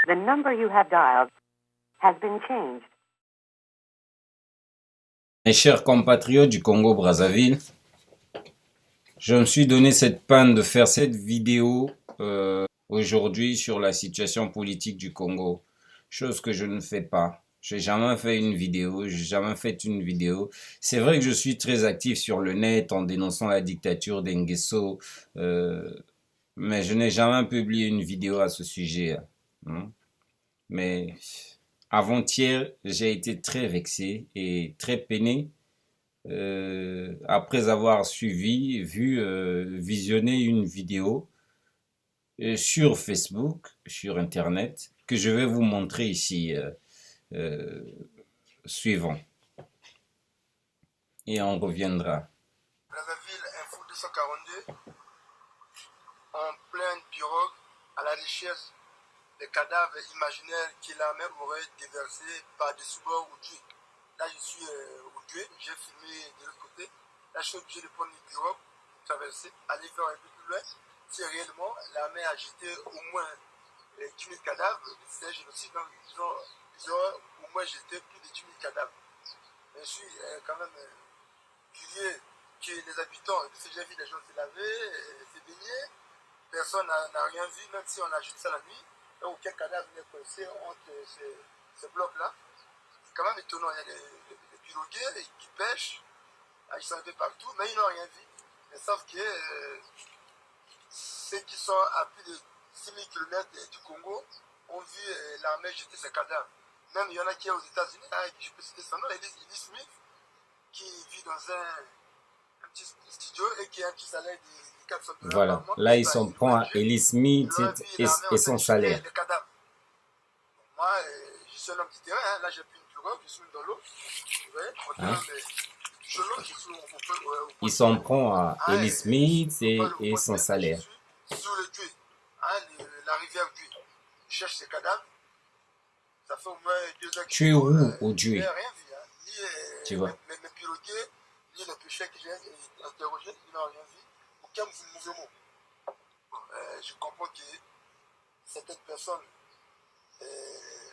The number you have dialed has been changed. Mes chers compatriotes du Congo-Brazzaville, je me suis donné cette peine de faire cette vidéo aujourd'hui sur la situation politique du Congo, chose que je ne fais pas. J'ai jamais fait une vidéo. C'est vrai que je suis très actif sur le net en dénonçant la dictature d'Ngeso, mais je n'ai jamais publié une vidéo à ce sujet. Hein. Mais avant-hier, j'ai été très vexé et très peiné après avoir visionné une vidéo sur Facebook, sur Internet, que je vais vous montrer ici, suivant. Et on reviendra. Brazzaville, Info 242, en pleine pirogue, à la recherche des cadavres imaginaires que la mer aurait déversés par des sous-bords ou Dieu. Là, je suis au Dieu, j'ai filmé de l'autre côté. Là, je suis obligé de prendre une pirogue, traverser, aller vers un peu plus loin. Si réellement la mer a jeté au moins 10 000 cadavres, c'est un génocide, donc ils ont au moins jeté plus de 10 000 cadavres. Mais je suis quand même curieux que les habitants de ces villes, les gens se lavaient, se baignaient, personne n'a rien vu, même si on a jeté ça la nuit. Donc aucun cadavre n'est coincé entre ces blocs-là. C'est quand même étonnant, il y a des piroguiers qui pêchent, ils sont un peu partout, mais ils n'ont rien vu. Mais sauf que ceux qui sont à plus de 6 000 km du Congo ont vu l'armée jeter ses cadavres. Même il y en a qui est aux États-Unis, je peux citer son nom, Ellie Smith, qui vit dans un petit studio et qui a un petit salaire de 400 $ Voilà, par mois. là ils s'en prend à Ellie Smith et son salaire. Moi, je suis un homme du terrain, hein. Là j'ai pris une pirogue, je suis dans l'eau. Il s'en prend à Ellie Smith et son salaire. Sur le Dieu, la rivière Dieu. Je cherche ces cadavres. Ça fait au moins 2 heures. Tu es où au Dieu? Rien vu, hein. Tu vois. Mes piroguiers, ni les pêcheurs que j'ai interrogés, ils n'ont rien vu. Aucun mouvement. Je comprends que certaines personnes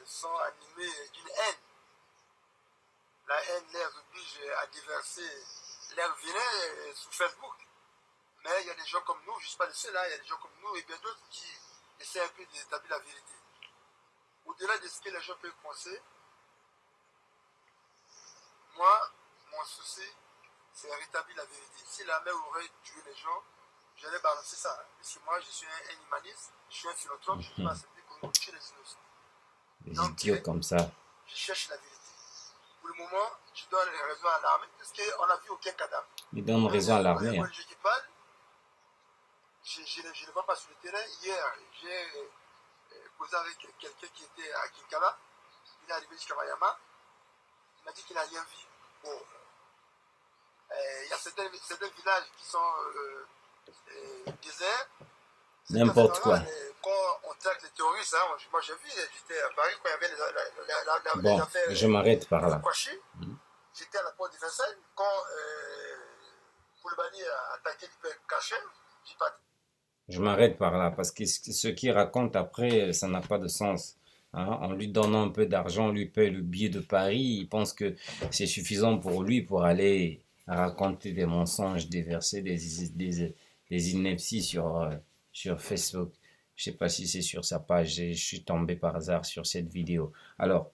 sont animées d'une haine. La haine les oblige à déverser leur venin sur Facebook. Mais il y a des gens comme nous, je ne suis pas le seul, il y a des gens comme nous et bien d'autres qui essaient un peu d'établir la vérité. Au-delà de ce que les gens peuvent penser, moi, mon souci, c'est rétablir la vérité. Si la mer aurait tué les gens, j'allais balancer ça. Parce que moi, je suis un animaliste, je suis un philosophe, je ne peux pas accepter qu'on tue les innocents. Les idiots comme ça. Je cherche la vérité. Pour le moment, je donne raison à l'armée, parce qu'on n'a vu aucun cadavre. Il donne raison à l'armée. Moi, je parle, je ne vois pas sur le terrain. Hier, j'ai causé avec quelqu'un qui était à Kinkala. Il est arrivé jusqu'à Mayama. Il m'a dit qu'il n'a rien vu. Bon, il y a certains villages qui sont déserts. N'importe quoi. Quand on traque les terroristes, hein, moi j'ai vu, j'étais à Paris quand il y avait bon, les affaires. Je m'arrête par là. J'étais à la porte de Versailles quand Koulibaly a attaqué l'hyper Kachem. Je m'arrête par là parce que ce qu'il raconte après, ça n'a pas de sens. Hein? En lui donnant un peu d'argent, on lui paye le billet de Paris, il pense que c'est suffisant pour lui pour aller raconter des mensonges, déverser des inepties sur Facebook. Je ne sais pas si c'est sur sa page, je suis tombé par hasard sur cette vidéo. Alors,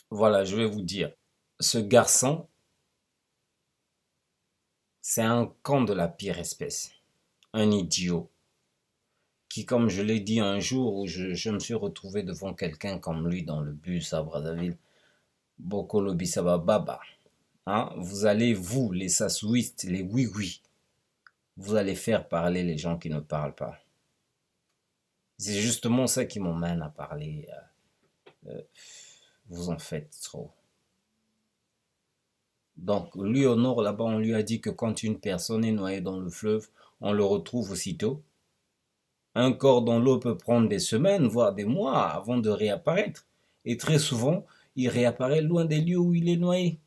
voilà, je vais vous dire, ce garçon, c'est un con de la pire espèce. Un idiot qui, comme je l'ai dit un jour où je me suis retrouvé devant quelqu'un comme lui dans le bus à Brazzaville, Bokolo Bissaba Baba, hein, vous allez, vous, les sassouistes, les oui-oui, vous allez faire parler les gens qui ne parlent pas. C'est justement ça qui m'emmène à parler. Vous en faites trop. Donc, lui au nord, là-bas, on lui a dit que quand une personne est noyée dans le fleuve, on le retrouve aussitôt. Un corps dans l'eau peut prendre des semaines, voire des mois avant de réapparaître. Et très souvent, il réapparaît loin des lieux où il est noyé.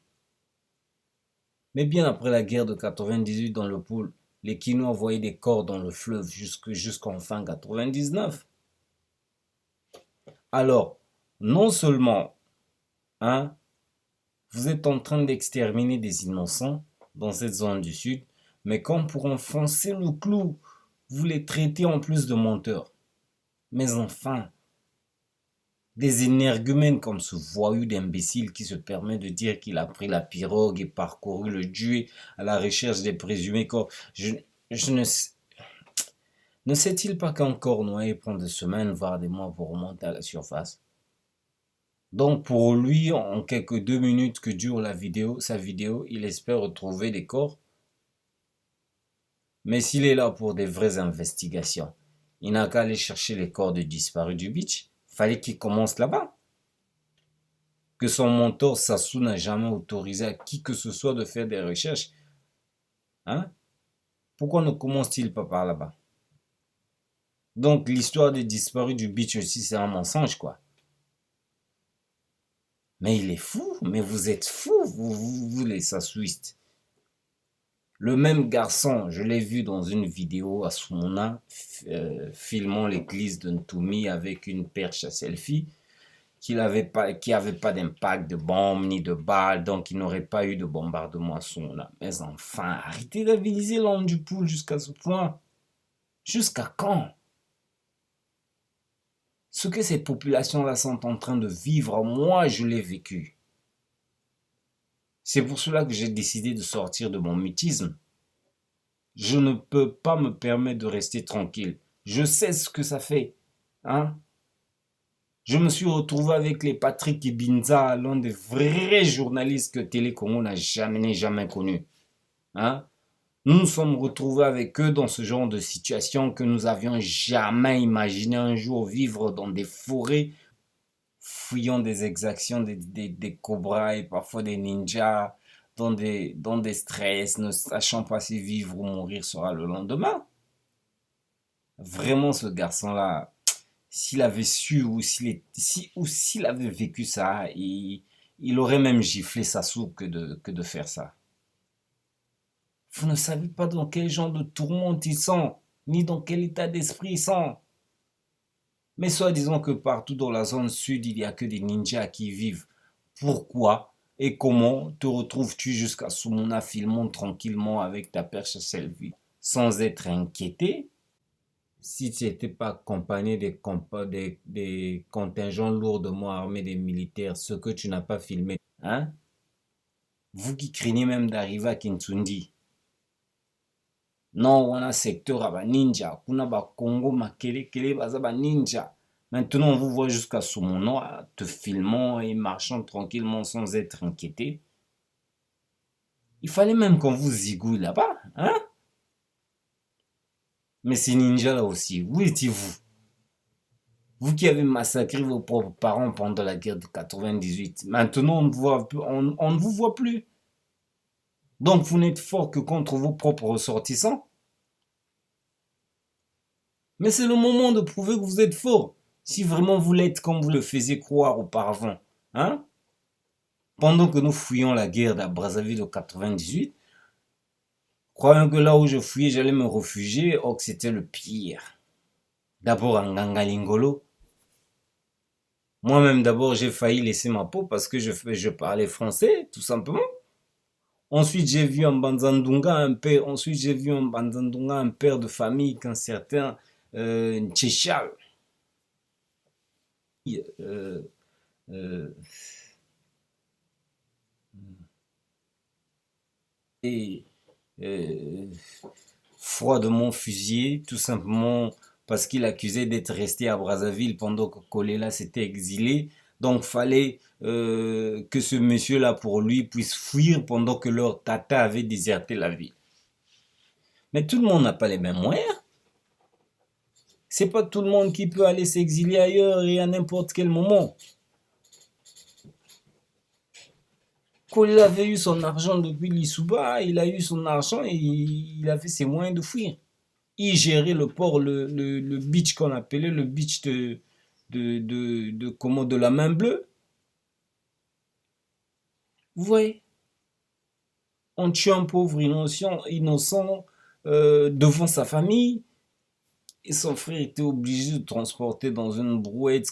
Mais bien après la guerre de 98 dans le pôle, les Kinois envoyaient des corps dans le fleuve jusqu'en fin 99. Alors, non seulement, hein, vous êtes en train d'exterminer des innocents dans cette zone du sud, mais comme pour enfoncer le clou, vous les traitez en plus de menteurs. Mais enfin, des énergumènes comme ce voyou d'imbécile qui se permet de dire qu'il a pris la pirogue et parcouru le Dieu à la recherche des présumés corps. Je ne sait-il pas qu'un corps noyé prend des semaines, voire des mois pour remonter à la surface? Donc pour lui, en quelques 2 minutes que dure sa vidéo, il espère retrouver des corps. Mais s'il est là pour des vraies investigations, il n'a qu'à aller chercher les corps de disparus du beach. Fallait qu'il commence là-bas. Que son mentor Sassou n'a jamais autorisé à qui que ce soit de faire des recherches. Hein? Pourquoi ne commence-t-il pas par là-bas? Donc l'histoire des disparus du beach aussi, c'est un mensonge, quoi. Mais il est fou, mais vous êtes fous, vous les Sassouistes. Le même garçon, je l'ai vu dans une vidéo à Soumouna, filmant l'église de Ntoumi avec une perche à selfie, qui n'avait pas d'impact de bombe ni de balles, donc il n'aurait pas eu de bombardement à Soumouna. Mais enfin, arrêtez d'aviliser l'homme du poule jusqu'à ce point. Jusqu'à quand? Ce que ces populations-là sont en train de vivre, moi je l'ai vécu. C'est pour cela que j'ai décidé de sortir de mon mutisme. Je ne peux pas me permettre de rester tranquille. Je sais ce que ça fait. Hein? Je me suis retrouvé avec les Patrick Ibinza, l'un des vrais journalistes que Télé Congo n'a jamais connu. Hein? Nous nous sommes retrouvés avec eux dans ce genre de situation que nous avions jamais imaginé un jour vivre dans des forêts, fouillant des exactions des cobras et parfois des ninjas, dans des stress, ne sachant pas si vivre ou mourir sera le lendemain. Vraiment, ce garçon-là, s'il avait su ou s'il avait vécu ça, il aurait même giflé Sassou que de faire ça. Vous ne savez pas dans quel genre de tourmente ils sont, ni dans quel état d'esprit ils sont. Mais soit disons que partout dans la zone sud, il n'y a que des ninjas qui vivent. Pourquoi et comment te retrouves-tu jusqu'à Soumouna filmant tranquillement avec ta perche selfie, sans être inquiété? Si tu n'étais pas accompagné des contingents lourdement armés des militaires, ce que tu n'as pas filmé, hein? Vous qui craignez même d'arriver à Kintsundi. Non, on a secteur à ninja, kuna ba Congo makele baza ba ninja. Maintenant, on vous voit jusqu'à Soumouna, te filmant et marchant tranquillement sans être inquiété. Il fallait même qu'on vous zigouille là-bas, hein? Mais ces ninjas là aussi, où étiez-vous? Vous qui avez massacré vos propres parents pendant la guerre de 98, maintenant on ne vous voit plus. Donc vous n'êtes fort que contre vos propres ressortissants. Mais c'est le moment de prouver que vous êtes fort. Si vraiment vous l'êtes comme vous le faisiez croire auparavant. Hein? Pendant que nous fouillions la guerre de Brazzaville de 98, croyant que là où je fouillais, j'allais me réfugier, or que c'était le pire. D'abord en Ngangalingolo. Moi-même d'abord j'ai failli laisser ma peau parce que je parlais français, tout simplement. Ensuite j'ai vu en Banzandunga un père, un père de famille qu'un certain Tchéchal. Euh, euh, et euh, froidement fusillé, tout simplement parce qu'il accusait d'être resté à Brazzaville pendant que Kolela s'était exilé. Donc fallait que ce monsieur-là pour lui puisse fuir pendant que leur tata avait déserté la ville. Mais tout le monde n'a pas les mêmes moyens. C'est pas tout le monde qui peut aller s'exiler ailleurs et à n'importe quel moment. Kolela avait eu son argent depuis l'Issouba, il a eu son argent et il avait ses moyens de fuir. Il gérait le port, le beach qu'on appelait le beach de la main bleue. Vous voyez, on tue un pauvre innocent devant sa famille Et son frère était obligé de transporter dans une brouette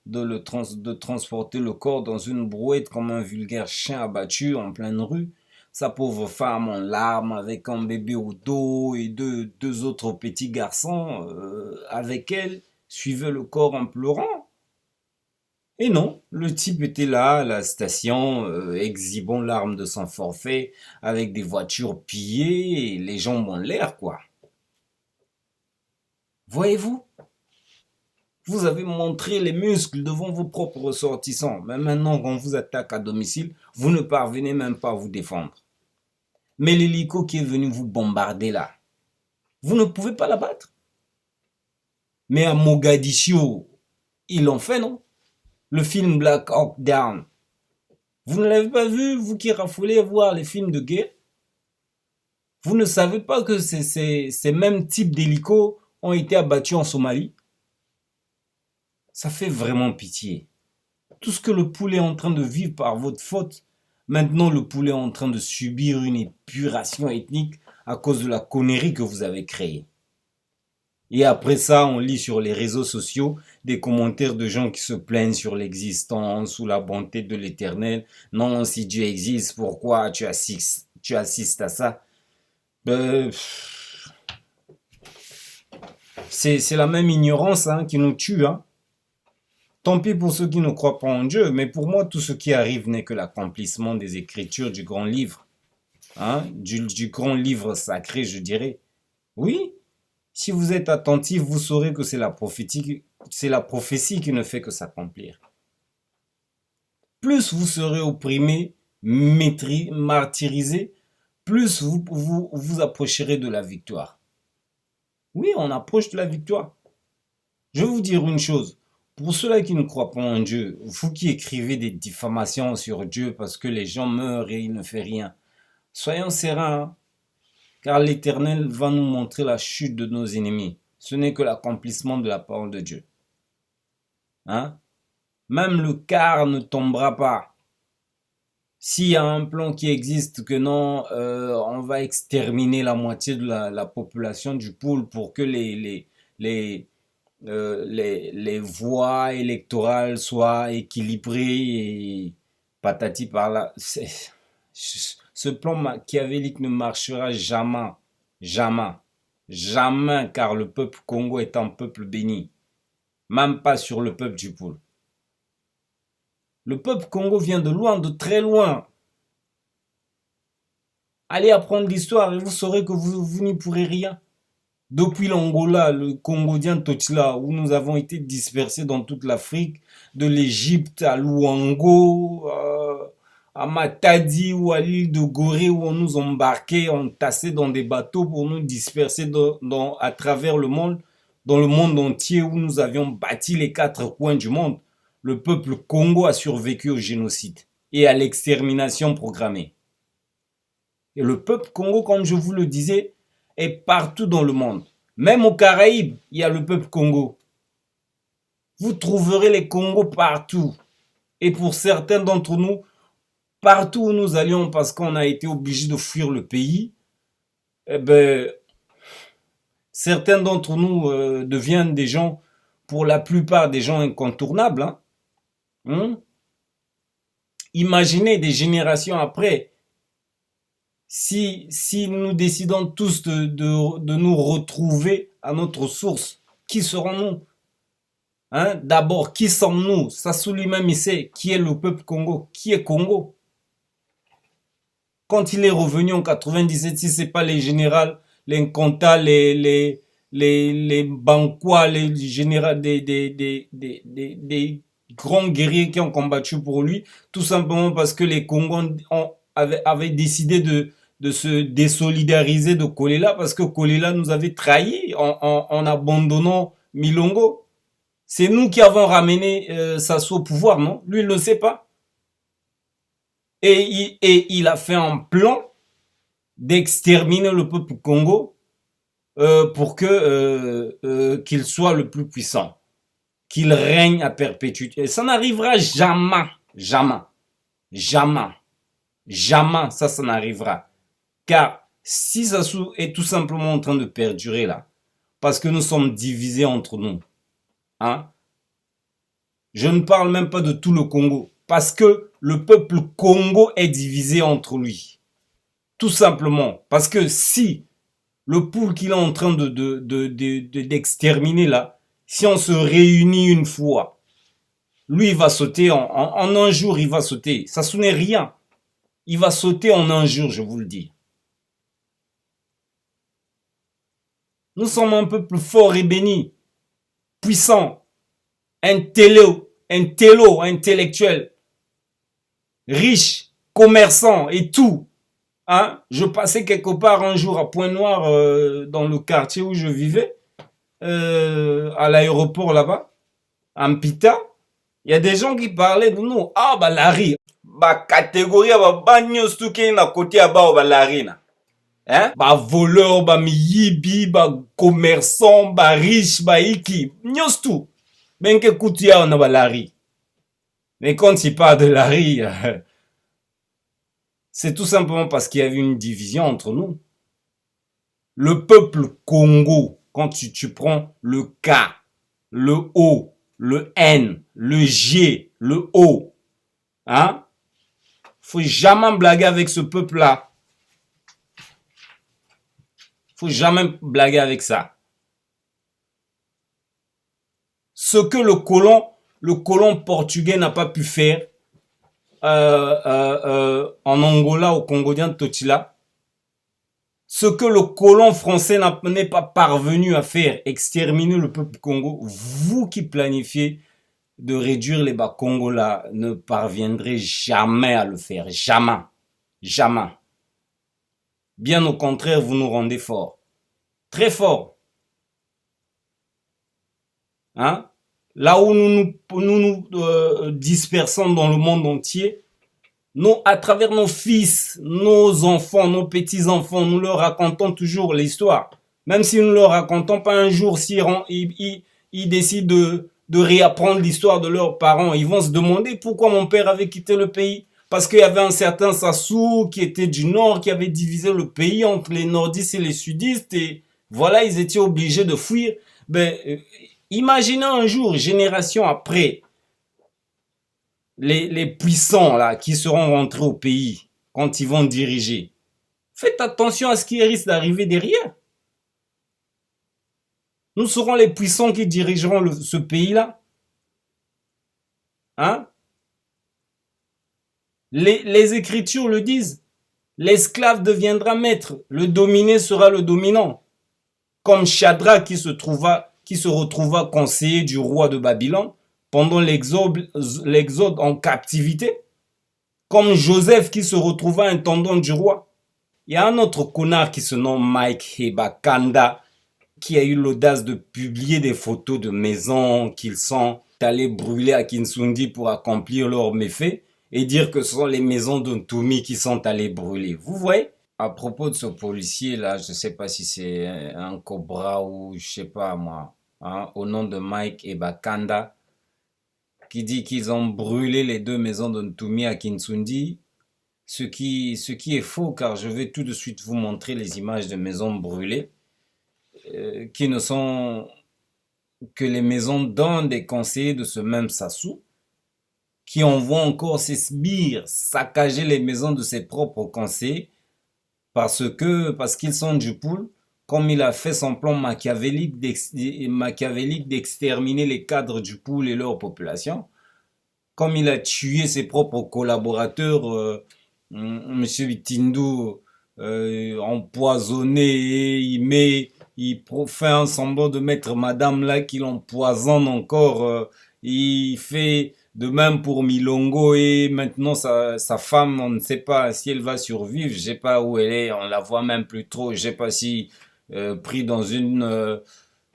de transporter le corps dans une brouette comme un vulgaire chien abattu en pleine rue. Sa pauvre femme en larmes avec un bébé au dos et deux autres petits garçons avec elle suivaient le corps en pleurant. Et non, le type était là à la station, exhibant l'arme de son forfait, avec des voitures pillées et les jambes en l'air, quoi. Voyez-vous, vous avez montré les muscles devant vos propres ressortissants, mais maintenant qu'on vous attaque à domicile, vous ne parvenez même pas à vous défendre. Mais l'hélico qui est venu vous bombarder là, vous ne pouvez pas l'abattre. Mais à Mogadiscio, ils l'ont fait, non? Le film Black Hawk Down. Vous ne l'avez pas vu, vous qui raffolez voir les films de guerre? Vous ne savez pas que ces mêmes types d'hélicos ont été abattus en Somalie? Ça fait vraiment pitié. Tout ce que le poulet est en train de vivre par votre faute, maintenant le poulet est en train de subir une épuration ethnique à cause de la connerie que vous avez créée. Et après ça, on lit sur les réseaux sociaux des commentaires de gens qui se plaignent sur l'existence ou la bonté de l'Éternel. Non, si Dieu existe, pourquoi tu assistes à ça? C'est la même ignorance qui nous tue. Tant pis pour ceux qui ne croient pas en Dieu, mais pour moi, tout ce qui arrive n'est que l'accomplissement des Écritures du grand livre. Du grand livre sacré, je dirais. Oui, si vous êtes attentif, vous saurez que c'est la prophétie qui ne fait que s'accomplir. Plus vous serez opprimé, martyrisé, plus vous approcherez de la victoire. Oui, on approche de la victoire. Je vais vous dire une chose. Pour ceux-là qui ne croient pas en Dieu, vous qui écrivez des diffamations sur Dieu parce que les gens meurent et il ne fait rien, soyons sereins, car l'Éternel va nous montrer la chute de nos ennemis. Ce n'est que l'accomplissement de la parole de Dieu. Même le quart ne tombera pas. S'il y a un plan qui existe que non, on va exterminer la moitié de la population du pôle pour que les voix électorales soient équilibrées et patati par là. Ce plan machiavélique ne marchera jamais, jamais, jamais, car le peuple Congo est un peuple béni, même pas sur le peuple du pôle. Le peuple Congo vient de loin, de très loin. Allez apprendre l'histoire et vous saurez que vous n'y pourrez rien. Depuis l'Angola, le Congolien Totila, où nous avons été dispersés dans toute l'Afrique, de l'Égypte à Luango, à Matadi ou à l'île de Gorée, où on nous embarquait, on tassait dans des bateaux pour nous disperser à travers le monde, dans le monde entier, où nous avions bâti les 4 coins du monde. Le peuple Congo a survécu au génocide et à l'extermination programmée. Et le peuple Congo, comme je vous le disais, est partout dans le monde. Même aux Caraïbes, il y a le peuple Congo. Vous trouverez les Congos partout. Et pour certains d'entre nous, partout où nous allions parce qu'on a été obligés de fuir le pays, certains d'entre nous deviennent des gens, pour la plupart des gens incontournables. Imaginez des générations après, si nous décidons tous de nous retrouver à notre source, qui serons-nous? D'abord, qui sommes-nous? Sassou lui-même, il sait qui est le peuple Congo, qui est Congo. Quand il est revenu en 97, si ce n'est pas les généraux, les Nkonta, les Bankwa, les généraux des grands guerriers qui ont combattu pour lui, tout simplement parce que les Congos avaient décidé de se désolidariser de Kolela parce que Kolela nous avait trahis en abandonnant Milongo. C'est nous qui avons ramené Sassou au pouvoir, non? Lui, il ne le sait pas. Et il a fait un plan d'exterminer le peuple Congo pour qu'il soit le plus puissant, qu'il règne à perpétuité. Et ça n'arrivera jamais, jamais, jamais, jamais ça n'arrivera. Car si Sassou est tout simplement en train de perdurer là, parce que nous sommes divisés entre nous. Hein? Je ne parle même pas de tout le Congo, parce que le peuple Congo est divisé entre lui. Tout simplement, parce que si le pool qu'il est en train d'exterminer là, si on se réunit une fois, lui il va sauter en un jour, il va sauter. Ça n'est rien. Il va sauter en un jour, je vous le dis. Nous sommes un peuple fort et béni, puissant, intellectuel, riche, commerçant et tout. Hein? Je passais quelque part un jour à Pointe-Noire dans le quartier où je vivais, à l'aéroport là-bas, à Mpita. Il y a des gens qui parlaient de nous. Ah, bah, Larry. Bah, catégorie, bah, bagnos tout qui est à côté à bas, bah, Larry. Hein? Bah, voleur, bah, miyibi, bah, commerçant, bah, riche, bah, iki. Nyos tout. Ben, que koutia, on a bah, Larry. Mais quand il parle de Larry, c'est tout simplement parce qu'il y avait une division entre nous. Le peuple Congo, quand tu prends le K, le O, le N, le G, le O, hein? Faut jamais blaguer avec ce peuple-là. Faut jamais blaguer avec ça. Ce que le colon portugais n'a pas pu faire en Angola, au Congolien de Totila, ce que le colon français n'est pas parvenu à faire, exterminer le peuple Congo, vous qui planifiez de réduire les Bas-Congo là, ne parviendrez jamais à le faire. Jamais. Jamais. Bien au contraire, vous nous rendez forts. Très forts. Hein? Là où nous dispersons dans le monde entier, à travers nos fils, nos enfants, nos petits-enfants, nous leur racontons toujours l'histoire. Même si nous ne leur racontons pas un jour, ils décident de réapprendre l'histoire de leurs parents, ils vont se demander pourquoi mon père avait quitté le pays. Parce qu'il y avait un certain Sassou qui était du nord, qui avait divisé le pays entre les nordistes et les sudistes. Et voilà, ils étaient obligés de fuir. Imaginez un jour, génération après, les puissants là qui seront rentrés au pays quand ils vont diriger. Faites attention à ce qui risque d'arriver derrière. Nous serons les puissants qui dirigeront ce pays-là. Hein? Les Écritures le disent. L'esclave deviendra maître. Le dominé sera le dominant. Comme Shadrach qui se retrouva conseiller du roi de Babylone pendant l'exode en captivité. Comme Joseph qui se retrouva intendant du roi. Il y a un autre connard qui se nomme Mike Hebakanda qui a eu l'audace de publier des photos de maisons qu'ils sont allés brûler à Kinsundi pour accomplir leurs méfaits et dire que ce sont les maisons de Ntumi qui sont allées brûler. Vous voyez? À propos de ce policier là, je ne sais pas si c'est un Cobra ou je sais pas moi, hein, au nom de Mike Hebakanda, qui dit qu'ils ont brûlé les 2 maisons de Ntumi à Kinsundi, ce qui est faux car je vais tout de suite vous montrer les images de maisons brûlées qui ne sont que les maisons d'un des conseillers de ce même Sassou, qui envoie encore ses sbires saccager les maisons de ses propres conseillers parce qu'ils sont du pool, comme il a fait son plan machiavélique d'exterminer les cadres du pool et leur population, comme il a tué ses propres collaborateurs, M. Bitindu, empoisonné, et il fait un semblant de mettre madame là qu'il empoisonne encore, il fait de même pour Milongo et maintenant sa femme, on ne sait pas si elle va survivre, je sais pas où elle est, on la voit même plus trop, je sais pas si pris dans une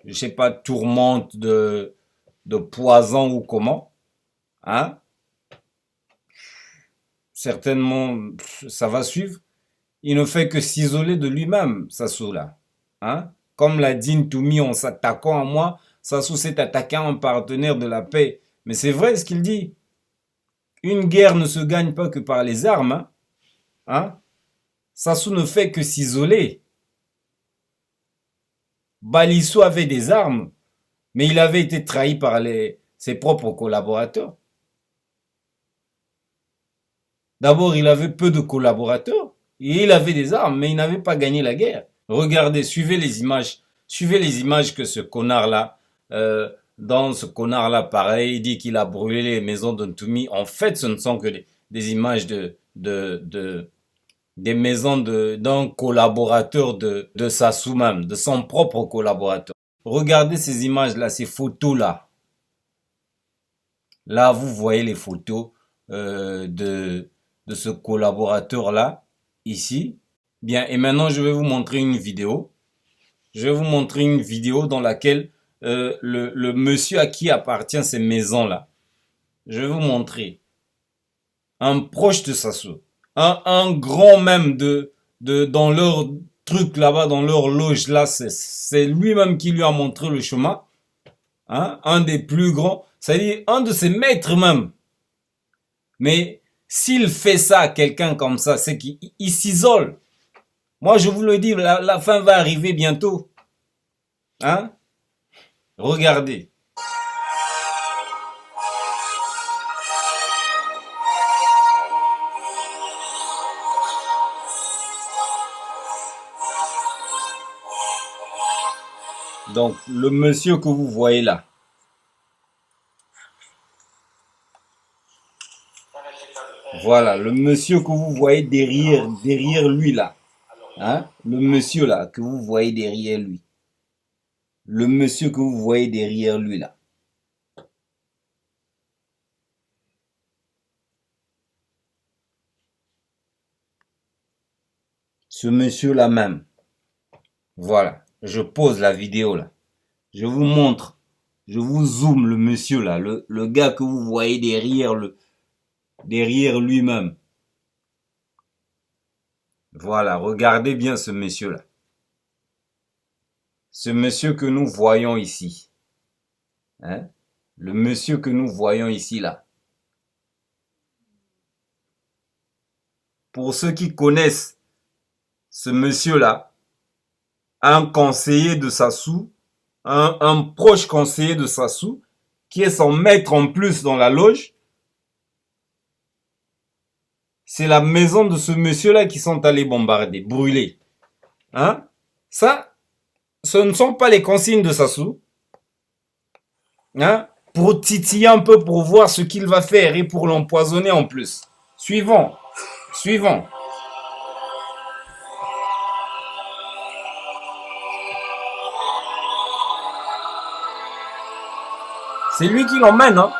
je sais pas tourmente de poison ou comment, hein? Certainement ça va suivre. Il ne fait que s'isoler de lui-même, Sassou là, hein? Comme l'a dit Ntumi en s'attaquant à moi, Sassou s'est attaqué à un partenaire de la paix. Mais c'est vrai ce qu'il dit. Une guerre ne se gagne pas que par les armes. Hein? Hein? Sassou ne fait que s'isoler. Balisso avait des armes, mais il avait été trahi par ses propres collaborateurs. D'abord, il avait peu de collaborateurs et il avait des armes, mais il n'avait pas gagné la guerre. Regardez, suivez les images que ce connard-là, dans ce connard-là, pareil, il dit qu'il a brûlé les maisons de Ntoumi. En fait, ce ne sont que des images des maisons d'un collaborateur de Sassou même, de son propre collaborateur. Regardez ces images-là, ces photos-là. Là, vous voyez les photos de ce collaborateur-là, ici. Bien, et maintenant, je vais vous montrer une vidéo. Je vais vous montrer une vidéo dans laquelle le monsieur à qui appartient ces maisons-là, je vais vous montrer un proche de Sassou, un grand même dans leur truc là-bas, dans leur loge là, c'est lui-même qui lui a montré le chemin, hein, un des plus grands, c'est-à-dire un de ses maîtres même. Mais s'il fait ça à quelqu'un comme ça, c'est qu'il s'isole. Moi, je vous le dis, la fin va arriver bientôt. Hein? Regardez. Donc, le monsieur que vous voyez là. Voilà, le monsieur que vous voyez derrière lui là. Hein? Le monsieur là que vous voyez derrière lui. Le monsieur que vous voyez derrière lui là. Ce monsieur là même. Voilà, je pose la vidéo là. Je vous montre. Je vous zoome le monsieur là. Le gars que vous voyez derrière lui-même. Voilà, regardez bien ce monsieur là. Ce monsieur que nous voyons ici. Hein? Le monsieur que nous voyons ici là. Pour ceux qui connaissent ce monsieur là, un conseiller de Sassou, un proche conseiller de Sassou, qui est son maître en plus dans la loge, c'est la maison de ce monsieur-là qui sont allés bombarder, brûler. Hein? Ça, ce ne sont pas les consignes de Sassou. Hein? Pour titiller un peu, pour voir ce qu'il va faire et pour l'empoisonner en plus. Suivons. Suivons. C'est lui qui l'emmène, hein?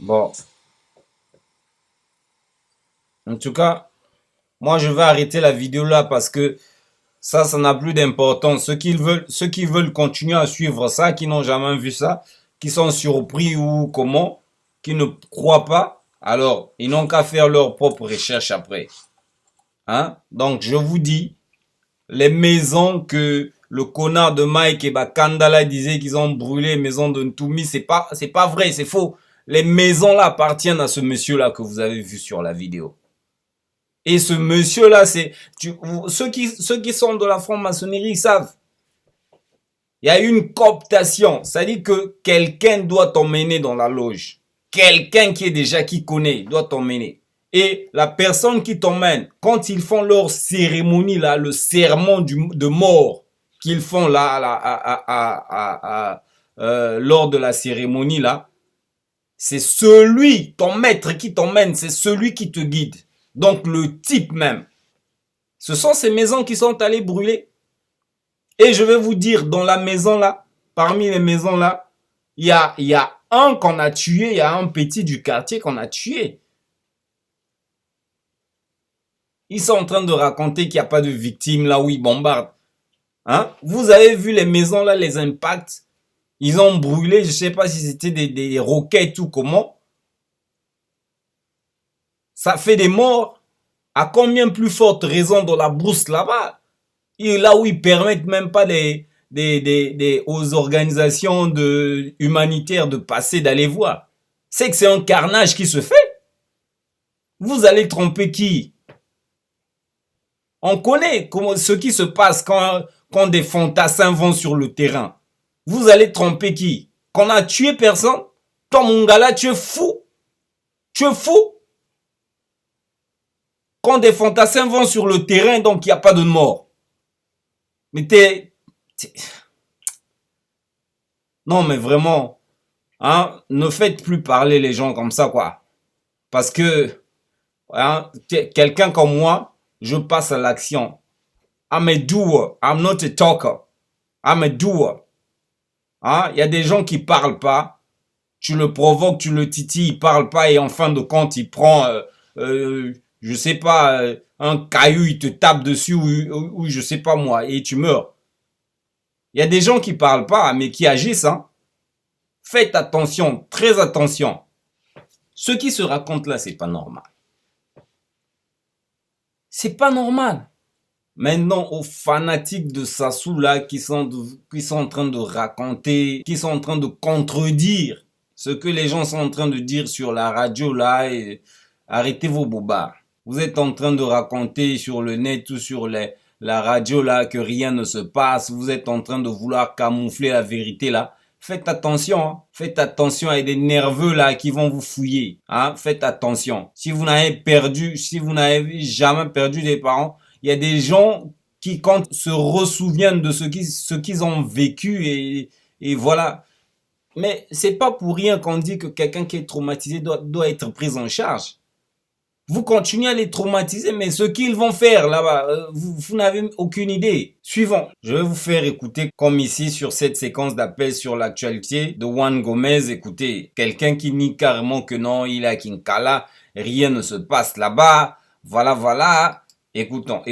Bon. En tout cas, moi je vais arrêter la vidéo là parce que ça n'a plus d'importance. Ceux qui veulent continuer à suivre ça, qui n'ont jamais vu ça, qui sont surpris ou comment, qui ne croient pas, alors ils n'ont qu'à faire leur propre recherche après. Hein? Donc je vous dis, les maisons que le connard de Mike et Bakandala disait qu'ils ont brûlé, les maisons de Ntoumi, c'est pas vrai, c'est faux. Les maisons là appartiennent à ce monsieur là que vous avez vu sur la vidéo. Et ce monsieur là, ceux qui sont de la franc-maçonnerie, ils savent. Il y a une cooptation, c'est-à-dire que quelqu'un doit t'emmener dans la loge. Quelqu'un qui connaît, doit t'emmener. Et la personne qui t'emmène, quand ils font leur cérémonie là, le serment de mort qu'ils font là, lors de la cérémonie là, C'est celui, ton maître qui t'emmène, c'est celui qui te guide. Donc le type même. Ce sont ces maisons qui sont allées brûler. Et je vais vous dire, dans la maison là, parmi les maisons là, il y a un qu'on a tué, il y a un petit du quartier qu'on a tué. Ils sont en train de raconter qu'il n'y a pas de victimes là où ils bombardent. Hein? Vous avez vu les maisons là, les impacts. Ils ont brûlé, je ne sais pas si c'était des roquettes ou comment. Ça fait des morts. À combien plus forte raison dans la brousse là-bas? Et là où ils permettent même pas aux organisations humanitaires de passer, d'aller voir. C'est que c'est un carnage qui se fait. Vous allez tromper qui? On connaît ce qui se passe quand des fantassins vont sur le terrain. Vous allez tromper qui? Qu'on a tué personne? Toi, mon gars là, tu es fou. Tu es fou. Quand des fantassins vont sur le terrain, donc il n'y a pas de mort. Mais non, mais vraiment, hein, ne faites plus parler les gens comme ça, quoi. Parce que, hein, quelqu'un comme moi, je passe à l'action. I'm a doer. I'm not a talker. I'm a doer. Hein, il y a des gens qui parlent pas. Tu le provoques, tu le titilles, il parle pas et en fin de compte, il prend, je sais pas, un caillou, il te tape dessus ou je sais pas moi et tu meurs. Il y a des gens qui parlent pas mais qui agissent. Hein. Faites attention, très attention. Ce qui se raconte là, c'est pas normal. C'est pas normal. Maintenant, aux fanatiques de Sassou là, qui sont en train de raconter, qui sont en train de contredire ce que les gens sont en train de dire sur la radio là, et arrêtez vos bobards. Vous êtes en train de raconter sur le net ou sur la radio là que rien ne se passe. Vous êtes en train de vouloir camoufler la vérité là. Faites attention, hein. Faites attention à des nerveux là qui vont vous fouiller. Hein. Faites attention. Si vous n'avez jamais perdu des parents, il y a des gens qui, quand se ressouviennent de ce qu'ils ont vécu et voilà. Mais c'est pas pour rien qu'on dit que quelqu'un qui est traumatisé doit être pris en charge. Vous continuez à les traumatiser, mais ce qu'ils vont faire là-bas, vous n'avez aucune idée. Suivant, je vais vous faire écouter, comme ici sur cette séquence d'appel sur l'actualité de Juan Gomez. Écoutez, quelqu'un qui nie carrément que non, il est à Kinkala, rien ne se passe là-bas. Voilà. Écoutons.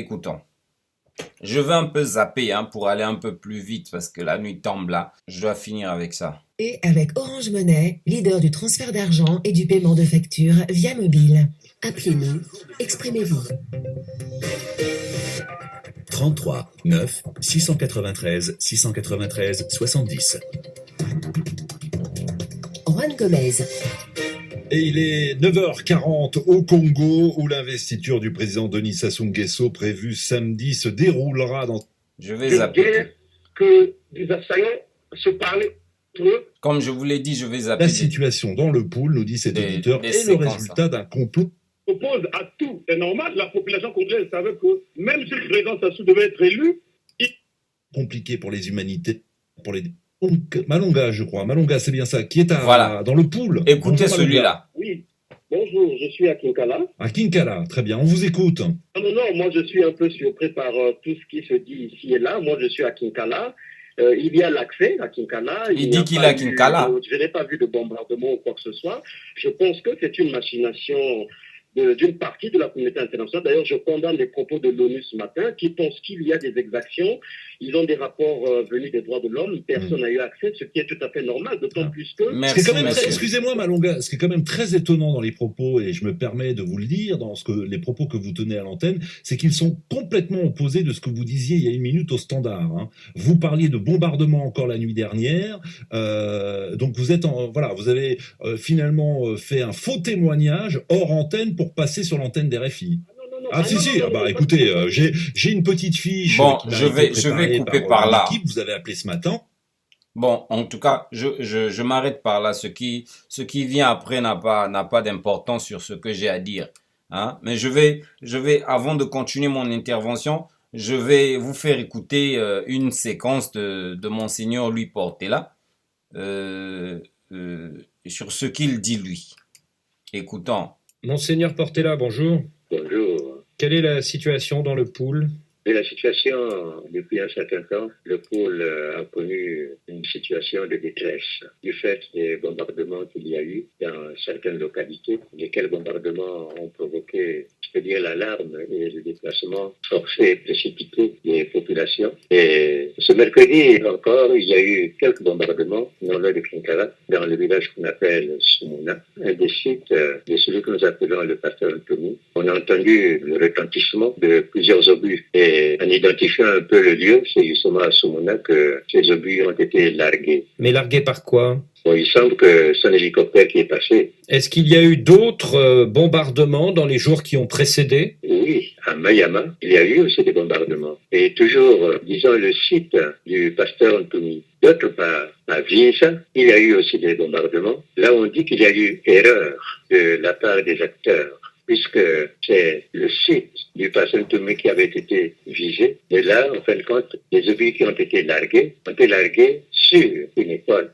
Je vais un peu zapper pour aller un peu plus vite parce que la nuit tombe là. Je dois finir avec ça. Et avec Orange Money, leader du transfert d'argent et du paiement de factures via mobile. Appelez-nous, exprimez-vous. 33 9 693 70. Juan Gomez. Et il est 9h40 au Congo, où l'investiture du président Denis Sassou Nguesso, prévue samedi, se déroulera dans... Je vais zapper. Que des assaillants se parlaient entre eux. Comme je vous l'ai dit, je vais zapper. La situation dans le pool, nous dit cet éditeur, est le résultat d'un complot. Oppose à tout. C'est normal, la population congolaise savait que même si le président Sassou devait être élu, compliqué pour les humanités, pour les... Malonga, je crois. Malonga, c'est bien ça, qui est dans le pool. Écoutez celui-là. Oui. Bonjour, je suis à Kinkala. À Kinkala, très bien, on vous écoute. Non, moi je suis un peu surpris par tout ce qui se dit ici et là. Moi je suis à Kinkala. Il y a l'accès à Kinkala. Il dit qu'il est à Kinkala. Je n'ai pas vu de bombardement ou quoi que ce soit. Je pense que c'est une machination d'une partie de la communauté internationale. D'ailleurs, je condamne les propos de l'ONU ce matin qui pensent qu'il y a des exactions. Ils ont des rapports venus des droits de l'homme. Personne n'a eu accès, ce qui est tout à fait normal, d'autant plus que... Excusez-moi, Malonga, ce qui est quand même très étonnant dans les propos, et je me permets de vous le dire, dans les propos que vous tenez à l'antenne, c'est qu'ils sont complètement opposés de ce que vous disiez il y a une minute au Standard. Hein. Vous parliez de bombardement encore la nuit dernière, donc vous êtes vous avez finalement fait un faux témoignage hors antenne pour passer sur l'antenne des RFI. Écoutez, j'ai une petite fiche. Bon, je vais couper par là. Vous avez appelé ce matin. Bon, en tout cas, je m'arrête par là. Ce qui vient après n'a pas d'importance sur ce que j'ai à dire. Hein? Mais je vais, avant de continuer mon intervention, je vais vous faire écouter une séquence de Monseigneur Louis Portela. sur ce qu'il dit lui. Écoutons. Monseigneur Portela, bonjour. Bonjour. Quelle est la situation dans le pool? Et la situation, depuis un certain temps, le pôle a connu une situation de détresse du fait des bombardements qu'il y a eu dans certaines localités, lesquels bombardements ont provoqué, je peux dire, l'alarme et le déplacement forcé et précipité des populations. Et ce mercredi encore, il y a eu quelques bombardements dans l'heure de Kinkara, dans le village qu'on appelle Soumouna, un des sites de celui que nous appelons le pasteur Anthony. On a entendu le retentissement de plusieurs obus. Et en identifiant un peu le lieu, c'est justement à Soumouna que ces obus ont été largués. Mais largués par quoi? Bon, il semble que c'est un hélicoptère qui est passé. Est-ce qu'il y a eu d'autres bombardements dans les jours qui ont précédé? Oui, à Mayama, il y a eu aussi des bombardements. Et toujours, disons, le site du pasteur Anthony. D'autre part, à Vinza, il y a eu aussi des bombardements. Là, on dit qu'il y a eu erreur de la part des acteurs, puisque c'est le site du pasteur Anthony qui avait été visé. Et là, en fin de compte, les obus qui ont été largués sur une école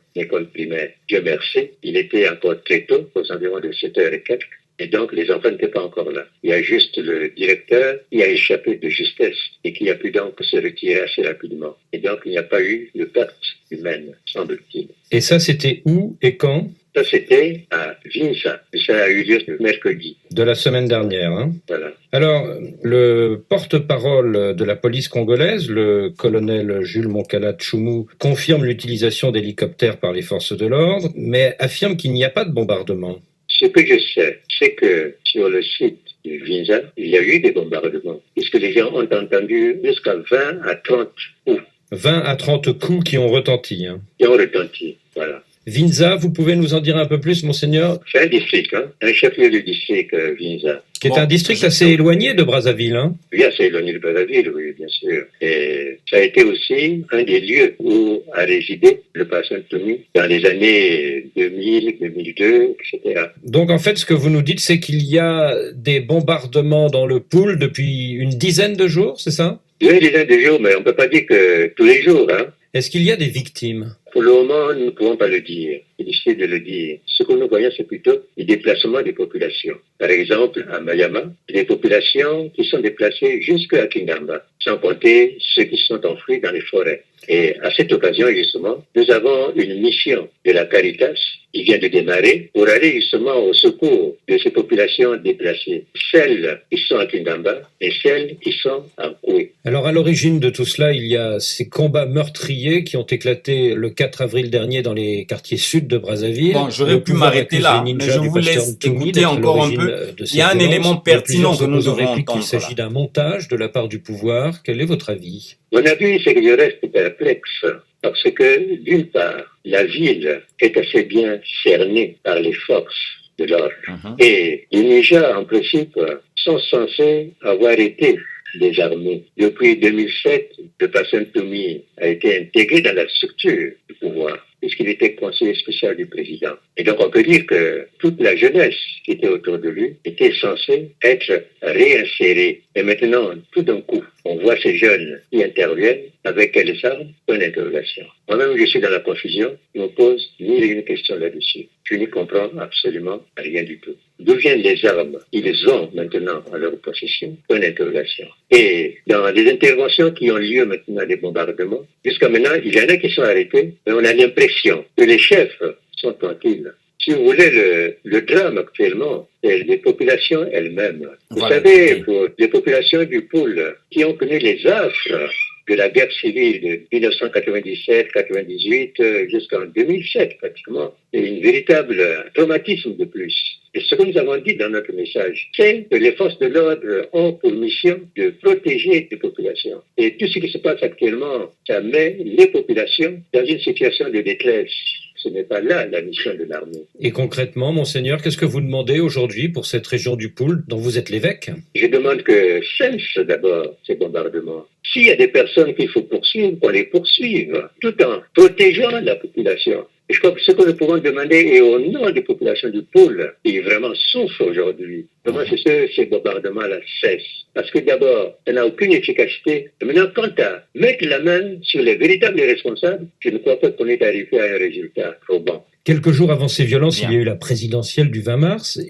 primaire. Dieu merci, il était encore très tôt, aux environs de 7h et quelques. Et donc, les enfants n'étaient pas encore là. Il y a juste le directeur qui a échappé de justesse et qui a pu donc se retirer assez rapidement. Et donc, il n'y a pas eu de perte humaine, semble-t-il. Et ça, c'était où et quand? Ça, c'était à Vinza. Ça a eu lieu le mercredi. De la semaine dernière, hein? Voilà. Alors, le porte-parole de la police congolaise, le colonel Jules Moncala Tchoumou, confirme l'utilisation d'hélicoptères par les forces de l'ordre, mais affirme qu'il n'y a pas de bombardement. Ce que je sais, c'est que sur le site de Vinza, il y a eu des bombardements, puisque les gens ont entendu jusqu'à 20 à 30 coups. 20 à 30 coups qui ont retenti, hein? Qui ont retenti, voilà. Vinza, vous pouvez nous en dire un peu plus, monseigneur? C'est un district, un chef-lieu de district, Vinza. Qui est un district assez éloigné de Brazzaville, hein? Oui, assez éloigné de Brazzaville, oui, bien sûr. Et ça a été aussi un des lieux où a résidé le pasteur Anthony dans les années 2000, 2002, etc. Donc, en fait, ce que vous nous dites, c'est qu'il y a des bombardements dans le pool depuis une dizaine de jours, c'est ça? Une dizaine de jours, mais on ne peut pas dire que tous les jours, hein. Est-ce qu'il y a des victimes? Pour le moment, nous ne pouvons pas le dire. C'est difficile de le dire. Ce que nous voyons, c'est plutôt les déplacements des populations. Par exemple, à Mayama, des populations qui sont déplacées jusqu'à Kingamba, sans compter ceux qui sont enfouis dans les forêts. Et à cette occasion, justement, nous avons une mission de la Caritas qui vient de démarrer pour aller justement au secours de ces populations déplacées. Celles qui sont à Kingamba et celles qui sont à Koué. Alors, à l'origine de tout cela, il y a ces combats meurtriers qui ont éclaté le 4 avril dernier dans les quartiers sud de Brazzaville. Bon, j'aurais pu m'arrêter là, mais je vous laisse écouter encore un peu. Il y a un élément pertinent que nous devons entendre. Il s'agit d'un montage de la part du pouvoir. Quel est votre avis? Mon avis, c'est que je reste perplexe. Parce que, d'une part, la ville est assez bien cernée par les forces de l'ordre. Et les Niger, en principe, sont censés avoir été désarmés. Depuis 2007, le pasteur Anthony a été intégré dans la structure du pouvoir, puisqu'il était conseiller spécial du président. Et donc on peut dire que toute la jeunesse qui était autour de lui était censée être réinsérée. Et maintenant, tout d'un coup, on voit ces jeunes qui interviennent avec quelles armes? Point d'interrogation. Moi-même, je suis dans la confusion. Je ne me pose ni une question là-dessus. Je n'y comprends absolument rien du tout. D'où viennent les armes? Ils ont maintenant à leur possession. Point d'interrogation. Et dans les interventions qui ont lieu maintenant, des bombardements, jusqu'à maintenant, il y en a qui sont arrêtés, mais on a l'impression que les chefs sont tranquilles. Si vous voulez, le drame actuellement, c'est les populations elles-mêmes. Vous savez, pour les populations du pôle qui ont connu les affres de la guerre civile de 1997-98 jusqu'en 2007 pratiquement, c'est une véritable traumatisme de plus. Et ce que nous avons dit dans notre message, c'est que les forces de l'ordre ont pour mission de protéger les populations. Et tout ce qui se passe actuellement, ça met les populations dans une situation de détresse. Ce n'est pas là la mission de l'armée. Et concrètement, monseigneur, qu'est-ce que vous demandez aujourd'hui pour cette région du Poul dont vous êtes l'évêque? Je demande que cessent d'abord ces bombardements. S'il y a des personnes qu'il faut poursuivre, qu'on les poursuive, tout en protégeant la population. Je crois que ce que nous pouvons demander est au nom des populations du pôle qui vraiment souffrent aujourd'hui. Vraiment, c'est que ces bombardements-là cessent. Parce que d'abord, ça n'a aucune efficacité. Et maintenant, quant à mettre la main sur les véritables responsables, je ne crois pas qu'on est arrivé à un résultat probant. Quelques jours avant ces violences, il y a eu la présidentielle du 20 mars.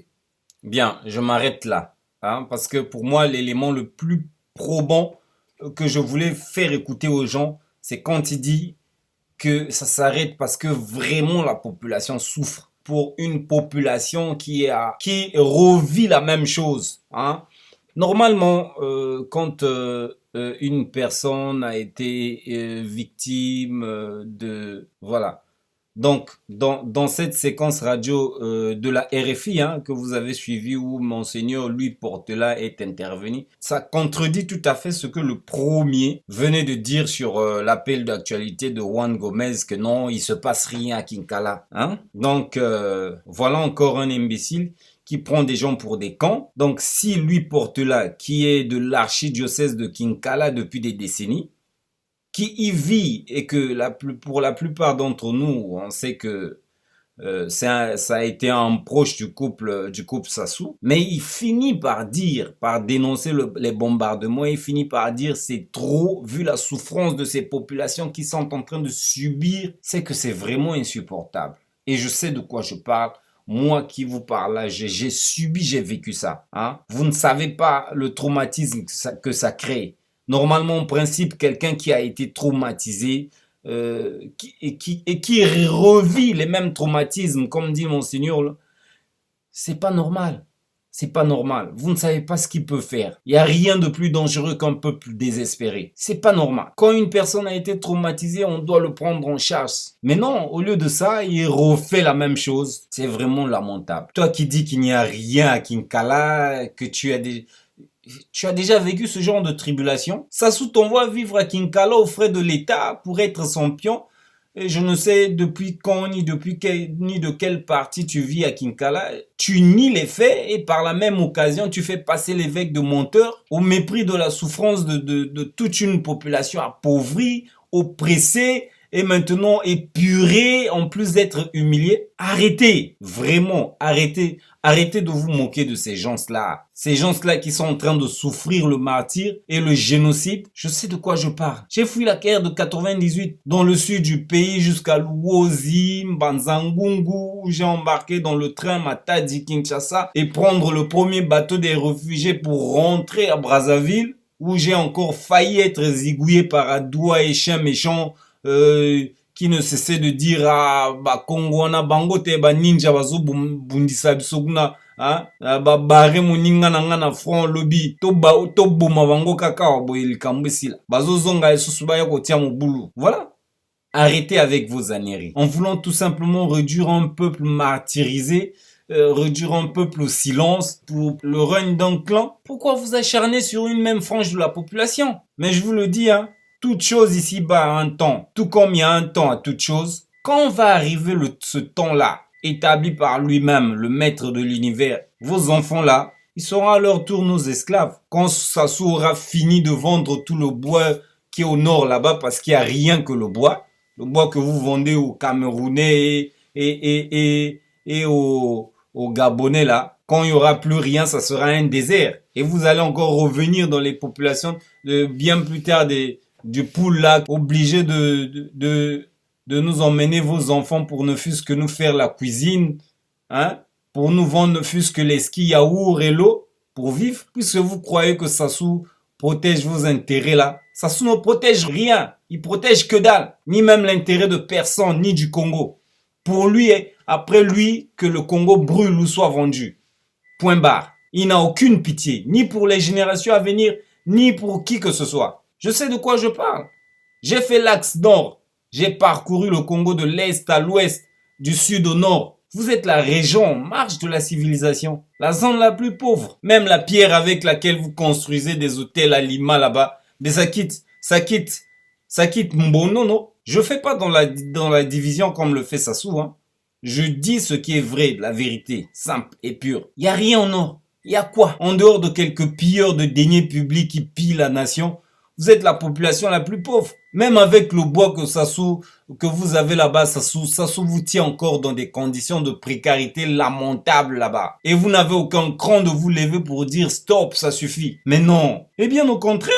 Bien, je m'arrête là. Parce que pour moi, l'élément le plus probant que je voulais faire écouter aux gens, c'est quand il dit que ça s'arrête parce que vraiment la population souffre. Pour une population qui revit la même chose. Normalement, quand une personne a été victime de... Voilà. Donc, dans cette séquence radio de la RFI que vous avez suivi où Monseigneur Louis Portela est intervenu, ça contredit tout à fait ce que le premier venait de dire sur l'appel d'actualité de Juan Gomez, que non, il se passe rien à Kinkala. Donc, voilà encore un imbécile qui prend des gens pour des cons. Donc, si Louis Portela, qui est de l'archidiocèse de Kinkala depuis des décennies, qui y vit et que pour la plupart d'entre nous, on sait que ça a été un proche du couple Sassou, mais il finit par dénoncer les bombardements, il finit par dire c'est trop, vu la souffrance de ces populations qui sont en train de subir, c'est que c'est vraiment insupportable. Et je sais de quoi je parle. Moi qui vous parle là, j'ai subi, j'ai vécu ça. Vous ne savez pas le traumatisme que ça crée. Normalement, en principe, quelqu'un qui a été traumatisé et qui revit les mêmes traumatismes, comme dit Monseigneur, c'est pas normal. C'est pas normal. Vous ne savez pas ce qu'il peut faire. Il n'y a rien de plus dangereux qu'un peuple désespéré. C'est pas normal. Quand une personne a été traumatisée, on doit le prendre en charge. Mais non, au lieu de ça, il refait la même chose. C'est vraiment lamentable. Toi qui dis qu'il n'y a rien à Kinkala, que tu as déjà vécu ce genre de tribulation. Sassou t'envoie vivre à Kinkala aux frais de l'État pour être son pion. Et je ne sais depuis quand ni de quelle partie tu vis à Kinkala. Tu nies les faits et par la même occasion, tu fais passer l'évêque de menteur au mépris de la souffrance de toute une population appauvrie, oppressée et maintenant épurée en plus d'être humiliée. Arrêtez, vraiment, arrêtez. Arrêtez de vous moquer de ces gens-là. Ces gens-là qui sont en train de souffrir le martyre et le génocide. Je sais de quoi je parle. J'ai fui la guerre de 98 dans le sud du pays jusqu'à Luozi, Mbanzangungu, où j'ai embarqué dans le train Matadi-Kinshasa et prendre le premier bateau des réfugiés pour rentrer à Brazzaville, où j'ai encore failli être zigouillé par Adoua et chien méchant qui ne cessait de dire Congo na bango te ba ninja bazo bundisa bisoguna ba bare moninga na front lobby to boma bango kaka boye likambo sila bazo zonga esusu ba yako tia mobulu. Voilà. Arrêtez avec vos âneries. En voulant tout simplement réduire un peuple martyrisé, réduire un peuple au silence pour le règne d'un clan, pourquoi vous acharnez sur une même frange de la population? Mais je vous le dis, toute chose ici-bas a un temps, tout comme il y a un temps à toute chose. Quand va arriver ce temps-là, établi par lui-même, le maître de l'univers, vos enfants-là, ils seront à leur tour nos esclaves. Quand Sassou aura fini de vendre tout le bois qui est au nord là-bas, parce qu'il n'y a rien que le bois que vous vendez aux Camerounais et aux Gabonais là, quand il n'y aura plus rien, ça sera un désert. Et vous allez encore revenir dans les populations de bien plus tard du pool là, obligé de nous emmener vos enfants pour ne fût-ce que nous faire la cuisine, pour nous vendre ne fût-ce que les skis, yaourt et l'eau pour vivre, puisque vous croyez que Sassou protège vos intérêts là. Sassou ne protège rien, il protège que dalle, ni même l'intérêt de personne, ni du Congo. Pour lui, après lui, que le Congo brûle ou soit vendu. Point barre. Il n'a aucune pitié, ni pour les générations à venir, ni pour qui que ce soit. Je sais de quoi je parle. J'ai fait l'axe nord. J'ai parcouru le Congo de l'est à l'ouest, du sud au nord. Vous êtes la région en marche de la civilisation. La zone la plus pauvre. Même la pierre avec laquelle vous construisez des hôtels à Lima là-bas. Mais ça quitte Mbonono. Je fais pas dans la division comme le fait Sassou. Je dis ce qui est vrai, la vérité, simple et pure. Il y a rien en or. Il y a quoi? En dehors de quelques pilleurs de deniers publics qui pillent la nation, Vous êtes la population la plus pauvre. Même avec le bois que vous avez là-bas, Sassou vous tient encore dans des conditions de précarité lamentables là-bas. Et vous n'avez aucun cran de vous lever pour dire stop, ça suffit. Mais non. Et bien au contraire,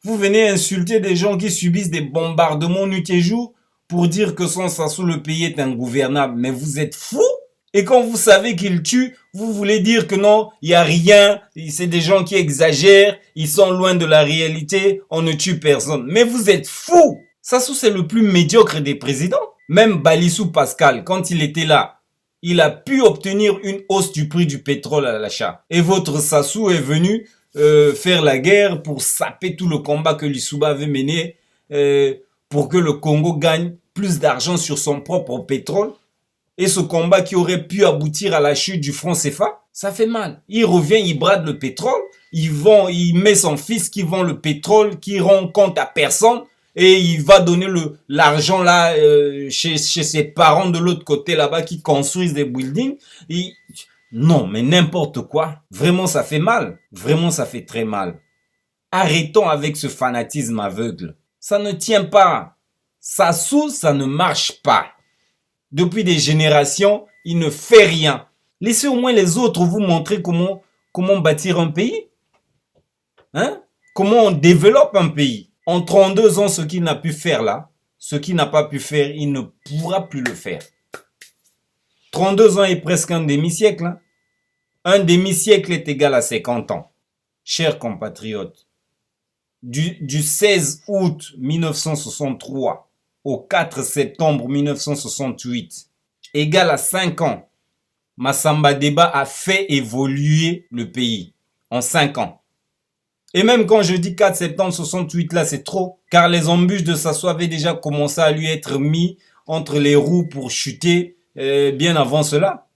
vous venez insulter des gens qui subissent des bombardements nuit et jour pour dire que sans Sassou, le pays est ingouvernable. Mais vous êtes fous? Et quand vous savez qu'il tue, vous voulez dire que non, il n'y a rien, c'est des gens qui exagèrent, ils sont loin de la réalité, on ne tue personne. Mais vous êtes fous! Sassou, c'est le plus médiocre des présidents. Même Balissou Pascal, quand il était là, il a pu obtenir une hausse du prix du pétrole à l'achat. Et votre Sassou est venu faire la guerre pour saper tout le combat que Lissouba avait mené pour que le Congo gagne plus d'argent sur son propre pétrole. Et ce combat qui aurait pu aboutir à la chute du franc CFA, ça fait mal. Il revient, il brade le pétrole, il met son fils qui vend le pétrole, qui rend compte à personne, et il va donner l'argent là chez ses parents de l'autre côté là-bas qui construisent des buildings. Non, mais n'importe quoi. Vraiment, ça fait mal. Vraiment, ça fait très mal. Arrêtons avec ce fanatisme aveugle. Ça ne tient pas. Sassou, ça ne marche pas. Depuis des générations, il ne fait rien. Laissez au moins les autres vous montrer comment bâtir un pays. Hein? Comment on développe un pays. En 32 ans, ce qu'il n'a pu faire là, ce qu'il n'a pas pu faire, il ne pourra plus le faire. 32 ans est presque un demi-siècle. Hein? Un demi-siècle est égal à 50 ans. Chers compatriotes, du 16 août 1963 au 4 septembre 1968, égal à 5 ans, Massamba Deba a fait évoluer le pays en 5 ans. Et même quand je dis 4 septembre 68, là c'est trop, car les embûches de Sassou avaient déjà commencé à lui être mis entre les roues pour chuter bien avant cela.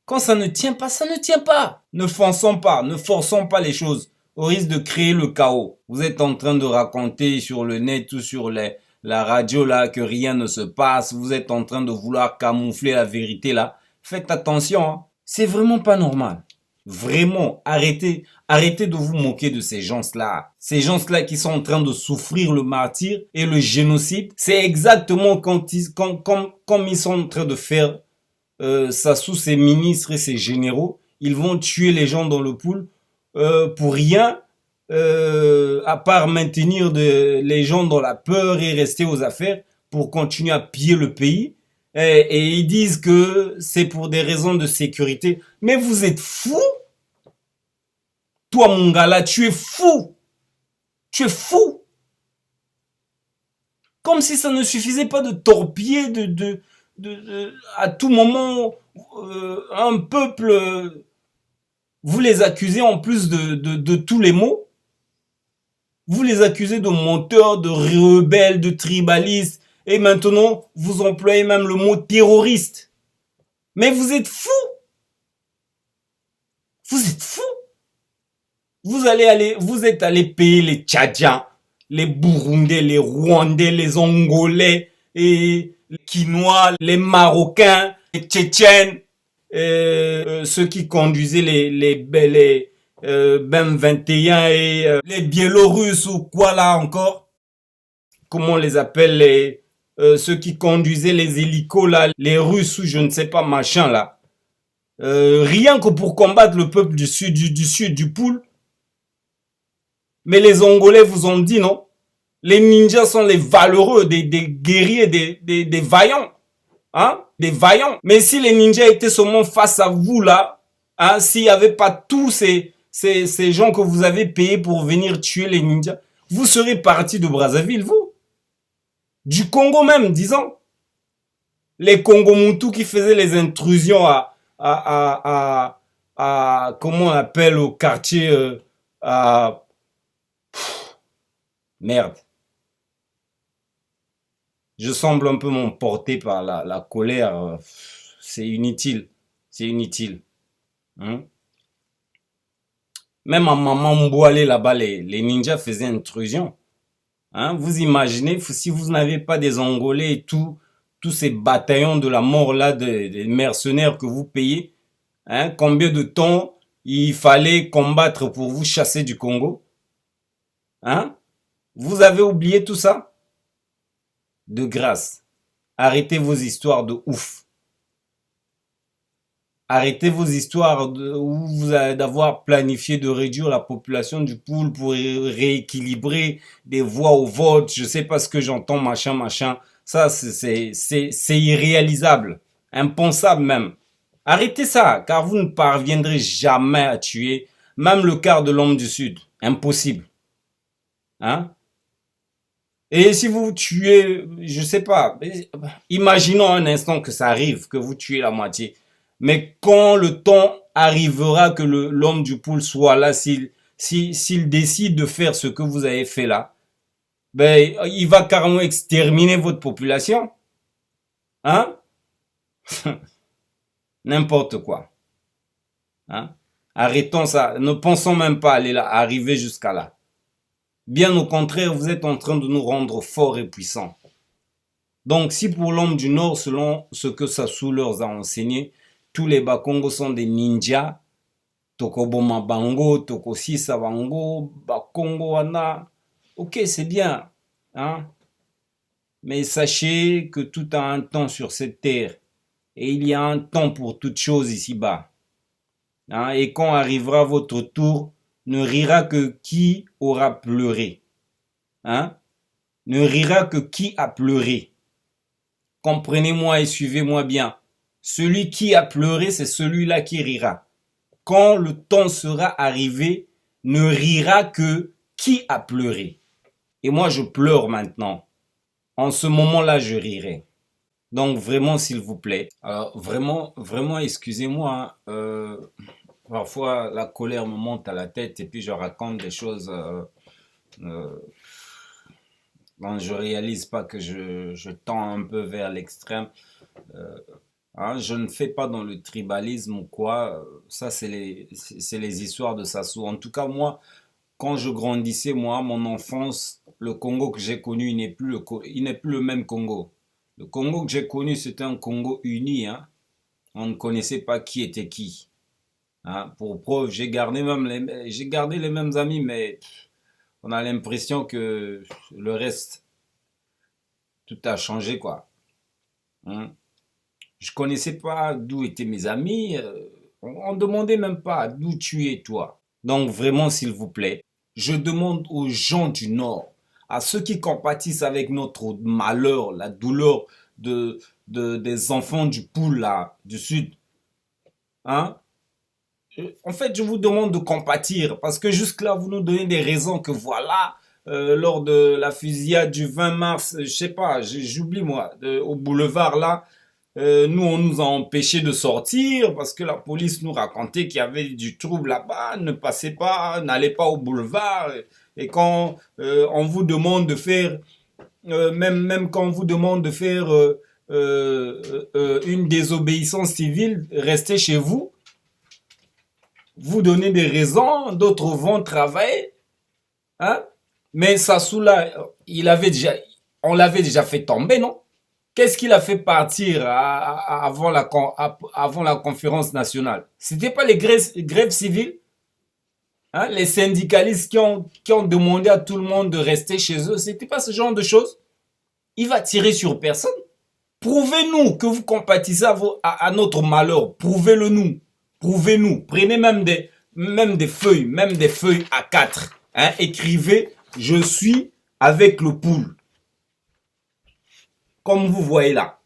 Quand ça ne tient pas, ça ne tient pas. Ne forçons pas les choses au risque de créer le chaos. Vous êtes en train de raconter sur le net ou sur la radio là que rien ne se passe, vous êtes en train de vouloir camoufler la vérité là. Faites attention, hein. C'est vraiment pas normal. Vraiment, arrêtez de vous moquer de ces gens-là. Ces gens-là qui sont en train de souffrir le martyre et le génocide. C'est exactement comme ils sont en train de faire Sassou, ses ministres et ses généraux. Ils vont tuer les gens dans le pool pour rien. À part maintenir les gens dans la peur et rester aux affaires pour continuer à piller le pays. Et ils disent que c'est pour des raisons de sécurité. Mais vous êtes fous? Toi, mon gars là, tu es fou. Tu es fou. Comme si ça ne suffisait pas de torpiller à tout moment un peuple. Vous les accusez en plus de tous les maux. Vous les accusez de menteurs, de rebelles, de tribalistes. Et maintenant, vous employez même le mot terroriste. Mais vous êtes fous. Vous êtes fous. Vous êtes allé payer les Tchadiens, les Burundais, les Rwandais, les Angolais, et les Quinois, les Marocains, les Tchétchènes, ceux qui conduisaient les BEM 21 et les Biélorusses ou quoi là encore. Comment on les appelle, ceux qui conduisaient les hélicos là, les Russes ou je ne sais pas machin là. Rien que pour combattre le peuple du sud du Poul. Mais les Angolais vous ont dit non. Les ninjas sont les valeureux, des guerriers, des vaillants. Hein? Des vaillants. Mais si les ninjas étaient seulement face à vous là, hein, s'il n'y avait pas tous ces gens que vous avez payés pour venir tuer les ninjas, vous serez partis de Brazzaville, vous. Du Congo même, disons. Les Congo-Moutou qui faisaient les intrusions à comment on appelle au quartier, merde. Je semble un peu m'emporter par la colère. C'est inutile. C'est inutile. Hein? Même à Maman Mboualé là-bas, les ninjas faisaient intrusion. Hein? Vous imaginez, si vous n'avez pas des Angolais et tous ces bataillons de la mort là, des mercenaires que vous payez, hein? Combien de temps il fallait combattre pour vous chasser du Congo? Hein? Vous avez oublié tout ça? De grâce, arrêtez vos histoires de ouf. Arrêtez vos histoires où vous allez d'avoir planifié de réduire la population du pool pour rééquilibrer des voix au vote. Je sais pas ce que j'entends, machin. Ça, c'est irréalisable. Impensable même. Arrêtez ça, car vous ne parviendrez jamais à tuer même le quart de l'homme du Sud. Impossible. Hein? Et si vous tuez, je sais pas, imaginons un instant que ça arrive, que vous tuez la moitié. Mais quand le temps arrivera que l'homme du pool soit là, s'il décide de faire ce que vous avez fait là, ben, il va carrément exterminer votre population. Hein? N'importe quoi. Hein? Arrêtons ça. Ne pensons même pas aller là, arriver jusqu'à là. Bien au contraire, vous êtes en train de nous rendre forts et puissants. Donc, si pour l'homme du Nord, selon ce que Sassou leur a enseigné, tous les Bakongos sont des ninjas, Toko Boma Bango, Toko Sisa Bango, Bakongo Wana, ok, c'est bien, hein? Mais sachez que tout a un temps sur cette terre, et il y a un temps pour toute chose ici-bas. Hein? Et quand arrivera votre tour, ne rira que qui aura pleuré. Hein? Ne rira que qui a pleuré. Comprenez-moi et suivez-moi bien. Celui qui a pleuré, c'est celui-là qui rira. Quand le temps sera arrivé, ne rira que qui a pleuré. Et moi, je pleure maintenant. En ce moment-là, je rirai. Donc, vraiment, s'il vous plaît. Alors, vraiment, excusez-moi. Parfois, la colère me monte à la tête et puis je raconte des choses dont je réalise pas que je tends un peu vers l'extrême. Hein, je ne fais pas dans le tribalisme ou quoi. Ça, c'est les histoires de Sassou. En tout cas, moi, quand je grandissais, mon enfance, le Congo que j'ai connu, il n'est plus le même Congo. Le Congo que j'ai connu, c'était un Congo uni. Hein. On ne connaissait pas qui était qui. Hein. Pour preuve, j'ai gardé les mêmes amis, mais on a l'impression que le reste, tout a changé, quoi. Hein. Je connaissais pas d'où étaient mes amis. On demandait même pas d'où tu es, toi. Donc vraiment, s'il vous plaît, je demande aux gens du Nord, à ceux qui compatissent avec notre malheur, la douleur des enfants du pool là, du Sud. Hein? En fait, je vous demande de compatir parce que jusque-là, vous nous donnez des raisons que voilà, lors de la fusillade du 20 mars, je sais pas, j'oublie moi, au boulevard là, nous, on nous a empêchés de sortir parce que la police nous racontait qu'il y avait du trouble là-bas, ne passez pas, n'allez pas au boulevard. Et quand on vous demande de faire, même quand on vous demande de faire une désobéissance civile, restez chez vous. Vous donnez des raisons, d'autres vont travailler. Hein? Mais Sassou là, on l'avait déjà fait tomber, non? Qu'est-ce qu'il a fait partir avant la conférence nationale? C'était pas les grèves civiles? Hein? Les syndicalistes qui ont demandé à tout le monde de rester chez eux. C'était pas ce genre de choses? Il va tirer sur personne. Prouvez-nous que vous compatissez à notre malheur. Prouvez-le nous. Prouvez-nous. Prenez même des feuilles A4. Hein? Écrivez, je suis avec le pool. Comme vous voyez là.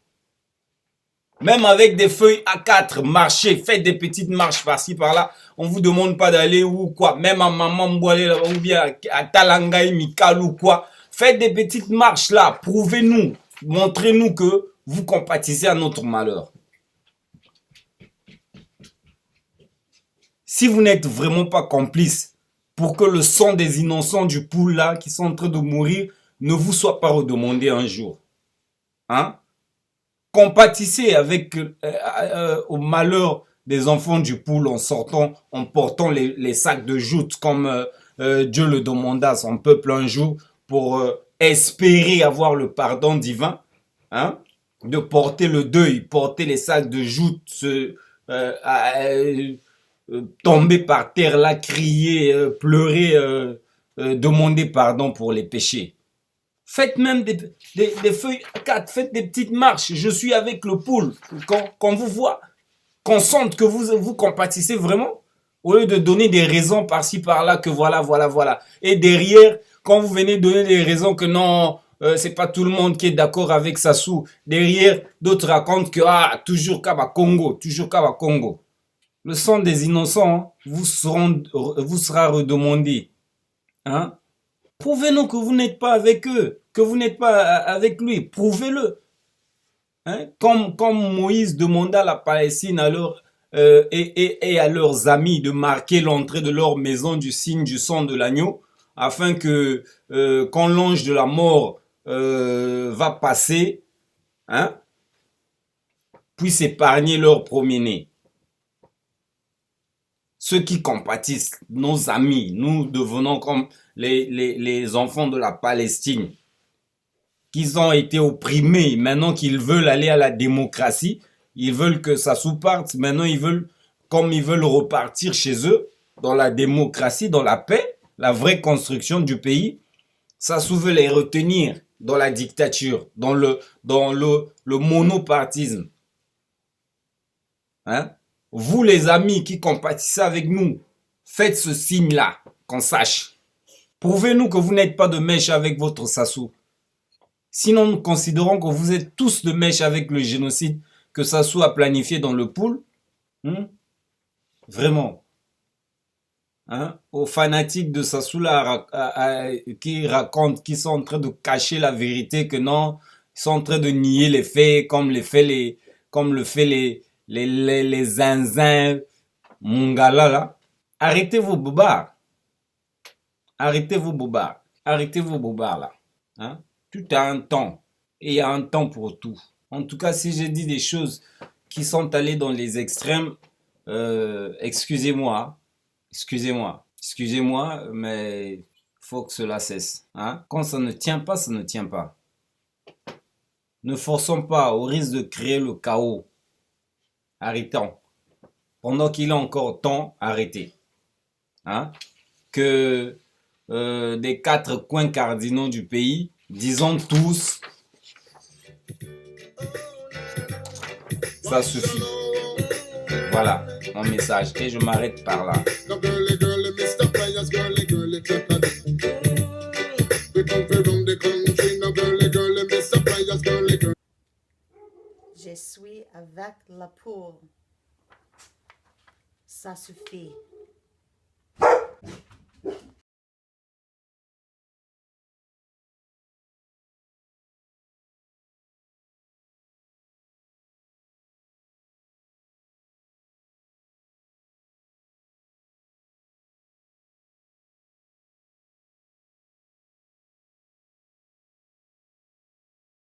Même avec des feuilles A4, marchez, faites des petites marches par-ci, par-là. On vous demande pas d'aller où quoi. Même à Maman Mboualé, ou bien à Talangaï, Mikal ou quoi. Faites des petites marches là. Prouvez-nous. Montrez-nous que vous compatissez à notre malheur. Si vous n'êtes vraiment pas complice pour que le sang des innocents du pool là, qui sont en train de mourir, ne vous soit pas redemandé un jour. Hein? Compatissez au malheur des enfants du pool en portant les sacs de joutes comme Dieu le demanda à son peuple un jour pour espérer avoir le pardon divin. Hein? De porter le deuil, porter les sacs de joutes, tomber par terre là, crier, pleurer demander pardon pour les péchés. Faites même des feuilles A4, faites des petites marches. Je suis avec le pôle. Qu'on vous voit, qu'on sente que vous compatissez vraiment, au lieu de donner des raisons par-ci, par-là, que voilà. Et derrière, quand vous venez donner des raisons que non, c'est pas tout le monde qui est d'accord avec Sassou, derrière, d'autres racontent que toujours Kaba Congo. Le sang des innocents vous sera redemandé. Hein? Prouvez-nous que vous n'êtes pas avec eux, que vous n'êtes pas avec lui. Prouvez-le. Hein? Comme Moïse demanda à la Palestine et à leurs amis de marquer l'entrée de leur maison du signe du sang de l'agneau, afin que quand l'ange de la mort va passer, hein, puisse épargner leur premier-né. Ceux qui compatissent, nos amis, nous devenons comme les enfants de la Palestine, qu'ils ont été opprimés, maintenant qu'ils veulent aller à la démocratie, ils veulent que ça sous-parte, maintenant ils veulent repartir chez eux, dans la démocratie, dans la paix, la vraie construction du pays. Sassou veut les retenir dans la dictature, dans le monopartisme. Hein? Vous les amis qui compatissez avec nous, faites ce signe-là, qu'on sache. Prouvez-nous que vous n'êtes pas de mèche avec votre Sassou. Sinon, nous considérons que vous êtes tous de mèche avec le génocide que Sassou a planifié dans le pool. Vraiment. Hein? Aux fanatiques de Sassou là, qui racontent qu'ils sont en train de cacher la vérité, que non, ils sont en train de nier les faits comme le fait les zinzins mongala là. Arrêtez vos bobards. Arrêtez vos bobards là. Hein? Tout a un temps. Et il y a un temps pour tout. En tout cas, si j'ai dit des choses qui sont allées dans les extrêmes, excusez-moi, mais il faut que cela cesse. Hein? Quand ça ne tient pas, ça ne tient pas. Ne forçons pas au risque de créer le chaos. Arrêtons. Pendant qu'il est encore temps, arrêtez. Hein? Que des 4 coins cardinaux du pays, disons tous, ça suffit. Voilà mon message et je m'arrête par là. Je suis avec la poule. Ça suffit.